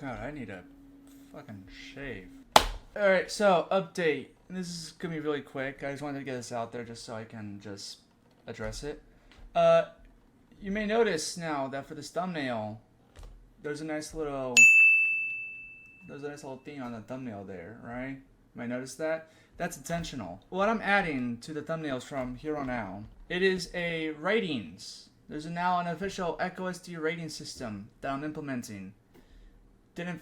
God, I need a fucking shave. Alright, so update. This is gonna be really quick. I just wanted to get this out there just so I can just address it. You may notice now that for this thumbnail, there's a nice little thing on the thumbnail there, right? You might notice that. That's intentional. What I'm adding to the thumbnails from here on out, it is a ratings. There's now an official EchoSD rating system that I'm implementing. Didn't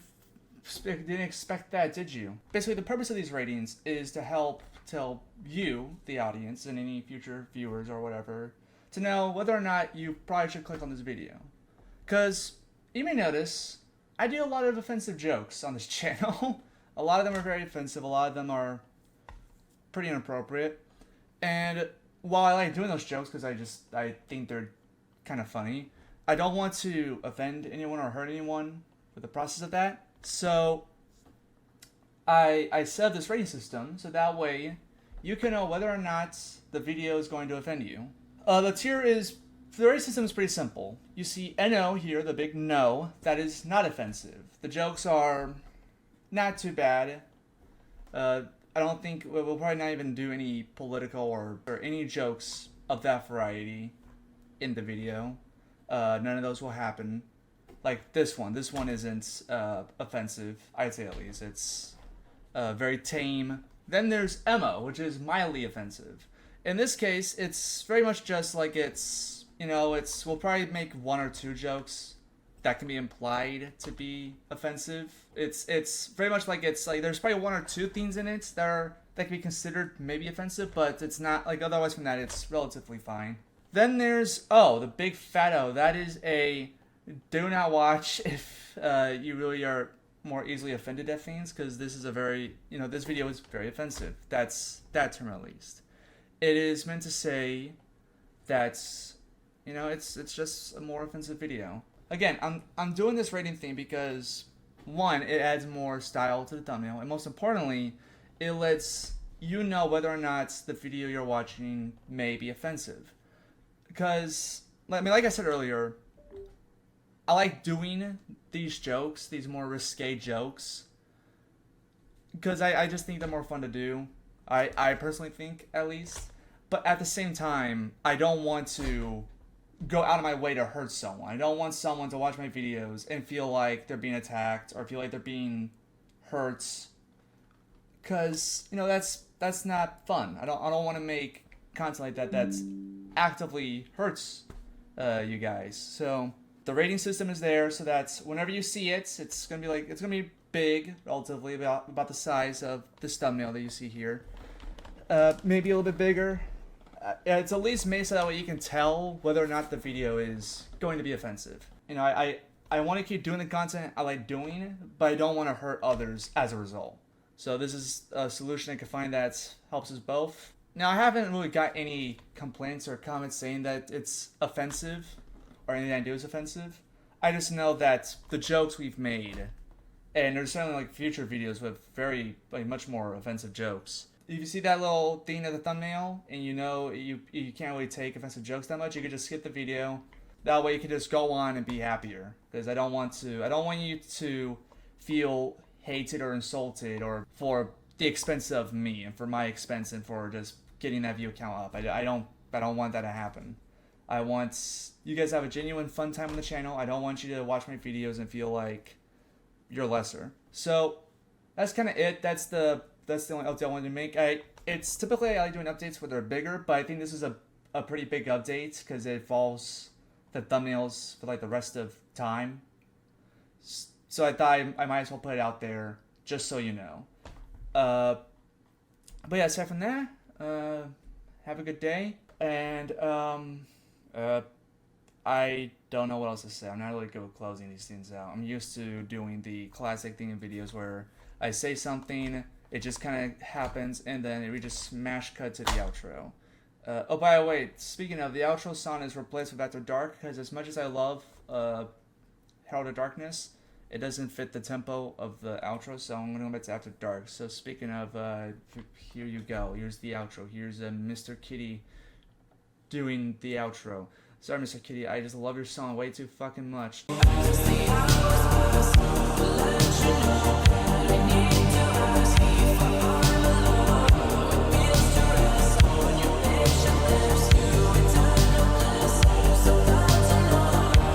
expect that, did you? Basically, the purpose of these ratings is to help tell you, the audience, and any future viewers or whatever, to know whether or not you probably should click on this video. Because you may notice, I do a lot of offensive jokes on this channel. A lot of them are very offensive. A lot of them are pretty inappropriate. And while I like doing those jokes because I think they're kind of funny, I don't want to offend anyone or hurt anyone with the process of that. So I set up this rating system so that way you can know whether or not the video is going to offend you. The rating system is pretty simple. You see NO here, the big no, that is not offensive. The jokes are not too bad. I don't think we'll probably not even do any political or any jokes of that variety in the video. None of those will happen. Like this one. This one isn't offensive, I'd say at least. It's very tame. Then there's Emma, which is mildly offensive. In this case, it's very much just like we'll probably make one or two jokes that can be implied to be offensive. It's very much like there's probably one or two things in it that can be considered maybe offensive, but it's not like otherwise from that it's relatively fine. Then there's the big fat O. That is a do not watch if you really are more easily offended at things, because this is this video is very offensive. That's that term at least. It is meant to say that it's just a more offensive video. Again, I'm doing this rating thing because one, it adds more style to the thumbnail, and most importantly, it lets you know whether or not the video you're watching may be offensive. Because like I said earlier, I like doing these jokes, these more risque jokes, because I just think they're more fun to do. I personally think, at least. But at the same time, I don't want to go out of my way to hurt someone. I don't want someone to watch my videos and feel like they're being attacked or feel like they're being hurt. Because, that's not fun. I don't want to make content like that's actively hurts you guys. So the rating system is there so that whenever you see it, it's gonna be big, relatively about the size of this thumbnail that you see here. Maybe a little bit bigger. It's at least made so that way you can tell whether or not the video is going to be offensive. I want to keep doing the content I like doing, but I don't want to hurt others as a result. So this is a solution I can find that helps us both. Now, I haven't really got any complaints or comments saying that it's offensive or anything I do is offensive. I just know that the jokes we've made, and there's certainly future videos with very much more offensive jokes. If you see that little thing at the thumbnail and you can't really take offensive jokes that much, you could just skip the video. That way you can just go on and be happier. Because I don't want you to feel hated or insulted or for the expense of me and for my expense and for just getting that view count up. I don't want that to happen. I want you guys to have a genuine fun time on the channel. I don't want you to watch my videos and feel like you're lesser. So that's kind of it. That's the only update I wanted to make. It's typically I like doing updates where they're bigger, but I think this is a pretty big update because it involves the thumbnails for the rest of time. So I thought I might as well put it out there just so you know. But yeah, aside from that, have a good day, and I don't know what else to say. I'm not really good with closing these things out. I'm used to doing the classic thing in videos where I say something, it just kind of happens, and then we just smash cut to the outro. Oh, by the way, speaking of, the outro song is replaced with After Dark, because as much as I love Herald of Darkness, it doesn't fit the tempo of the outro, so I'm going to go back to After Dark. So speaking of, here you go. Here's the outro. Here's Mr. Kitty doing the outro. Sorry, Mr. Kitty, I just love your song way too fucking much.